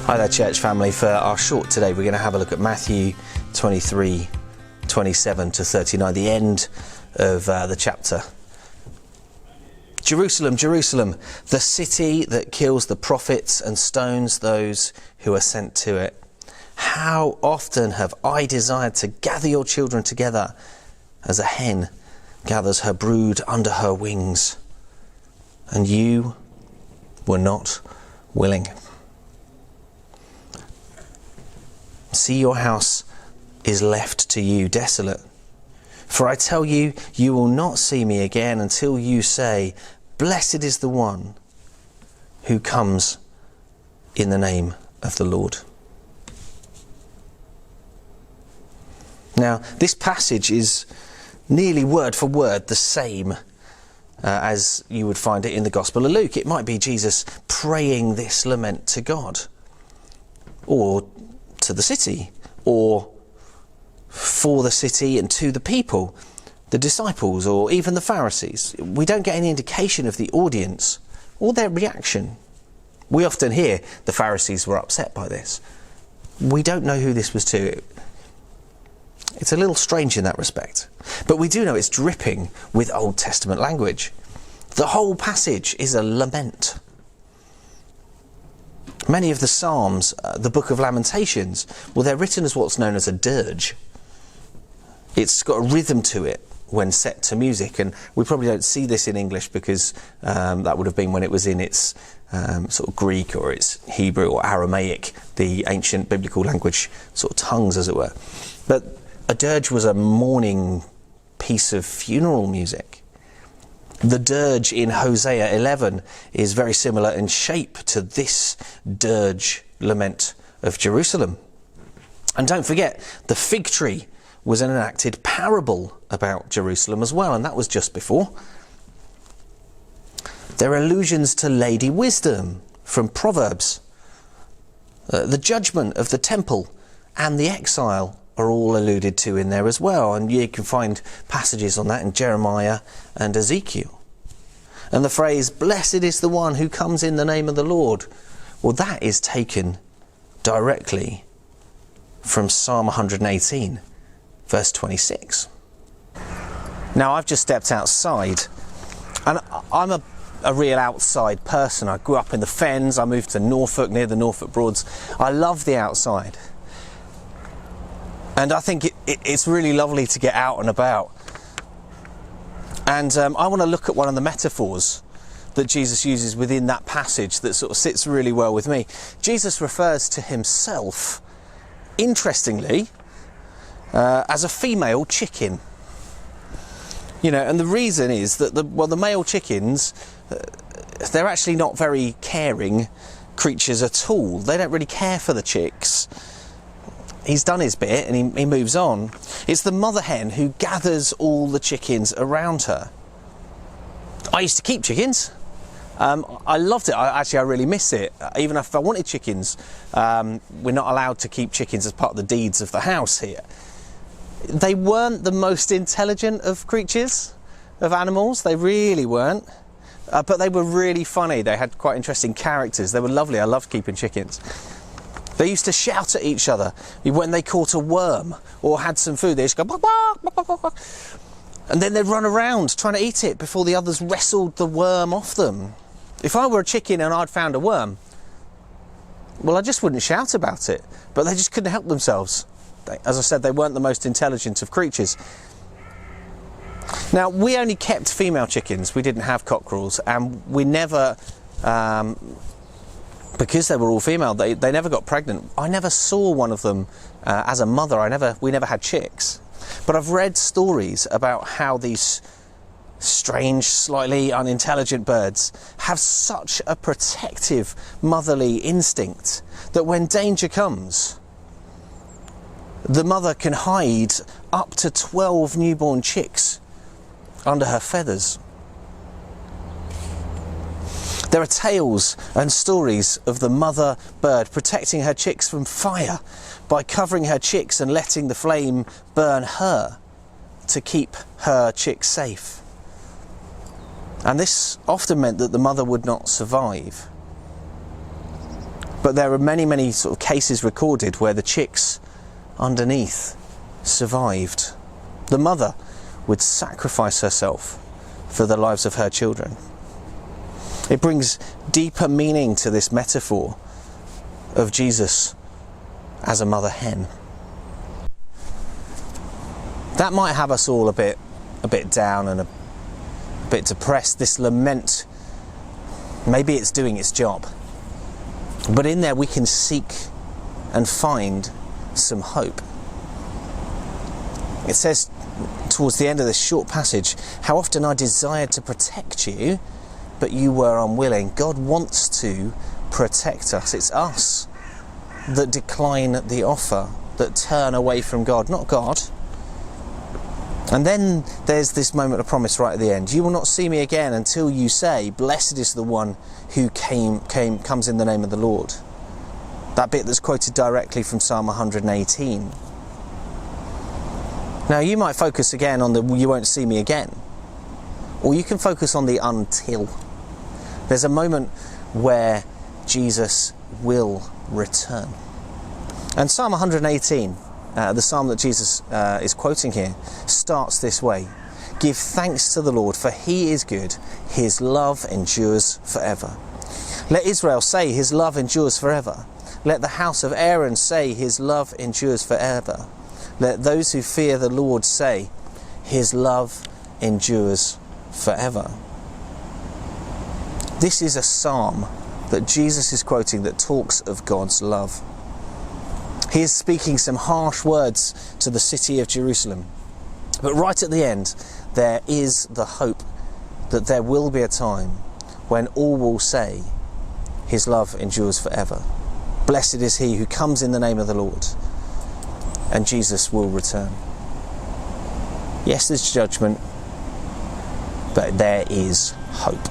Hi there, church family. For our short today, we're going to have a look at Matthew 23, 27 to 39, the end of the chapter. Jerusalem, Jerusalem, the city that kills the prophets and stones those who are sent to it. How often have I desired to gather your children together as a hen gathers her brood under her wings, and you were not willing. See, your house is left to you desolate. For I tell you, you will not see me again until you say, Blessed is the one who comes in the name of the Lord. Now, this passage is nearly word for word the same as you would find it in the Gospel of Luke. It might be Jesus praying this lament to God, or to the city, or for the city and to the people, the disciples, or even the Pharisees. We don't get any indication of the audience or their reaction. We often hear the Pharisees were upset by this. We don't know who this was to. It's a little strange in that respect. But we do know it's dripping with Old Testament language. The whole passage is a lament. Many of the Psalms, the book of Lamentations, well, they're written as what's known as a dirge. It's got a rhythm to it when set to music, and we probably don't see this in English because that would have been when it was in its sort of Greek or its Hebrew or Aramaic, the ancient biblical language sort of tongues, as it were. But a dirge was a mourning piece of funeral music. The dirge in Hosea 11 is very similar in shape to this dirge lament of Jerusalem. And don't forget, the fig tree was an enacted parable about Jerusalem as well, and that was just before. There are allusions to Lady Wisdom from Proverbs. The judgment of the temple and the exile are all alluded to in there as well, and you can find passages on that in Jeremiah and Ezekiel. And the phrase, blessed is the one who comes in the name of the Lord, well, that is taken directly from Psalm 118, verse 26. Now, I've just stepped outside, and I'm a real outside person. I grew up in the Fens, I moved to Norfolk, near the Norfolk Broads. I love the outside. And I think it's really lovely to get out and about. And I want to look at one of the metaphors that Jesus uses within that passage that sort of sits really well with me. Jesus refers to himself, interestingly, as a female chicken. You know, and the reason is that the male chickens, they're actually not very caring creatures at all. They don't really care for the chicks. He's done his bit and he moves on. It's the mother hen who gathers all the chickens around her. I used to keep chickens. I loved it. I really miss it. Even if I wanted chickens, we're not allowed to keep chickens as part of the deeds of the house here. They weren't the most intelligent of creatures, of animals. They really weren't. But they were really funny. They had quite interesting characters. They were lovely. I loved keeping chickens. They used to shout at each other when they caught a worm or had some food. They just go, bark, bark, bark, bark, bark. And then they'd run around trying to eat it before the others wrestled the worm off them. If I were a chicken and I'd found a worm, well, I just wouldn't shout about it. But they just couldn't help themselves. As I said, they weren't the most intelligent of creatures. Now, we only kept female chickens. We didn't have cockerels, and we never... because they were all female, they never got pregnant. I never saw one of them as a mother. We never had chicks. But I've read stories about how these strange, slightly unintelligent birds have such a protective motherly instinct that when danger comes, the mother can hide up to 12 newborn chicks under her feathers. There are tales and stories of the mother bird protecting her chicks from fire by covering her chicks and letting the flame burn her to keep her chicks safe. And this often meant that the mother would not survive. But there are many sort of cases recorded where the chicks underneath survived. The mother would sacrifice herself for the lives of her children. It brings deeper meaning to this metaphor of Jesus as a mother hen. That might have us all a bit down and a bit depressed. This lament, maybe it's doing its job, but in there we can seek and find some hope. It says towards the end of this short passage, how often I desired to protect you, but you were unwilling. God wants to protect us. It's us that decline the offer, that turn away from God, not God. And then there's this moment of promise right at the end. You will not see me again until you say, blessed is the one who comes in the name of the Lord. That bit that's quoted directly from Psalm 118. Now you might focus again on the you won't see me again, or you can focus on the until. There's a moment where Jesus will return. And Psalm 118, the psalm that Jesus is quoting here, starts this way. Give thanks to the Lord, for he is good. His love endures forever. Let Israel say, his love endures forever. Let the house of Aaron say, his love endures forever. Let those who fear the Lord say, his love endures forever. This is a psalm that Jesus is quoting that talks of God's love. He is speaking some harsh words to the city of Jerusalem. But right at the end, there is the hope that there will be a time when all will say, his love endures forever. Blessed is he who comes in the name of the Lord. And Jesus will return. Yes, there's judgment, but there is hope.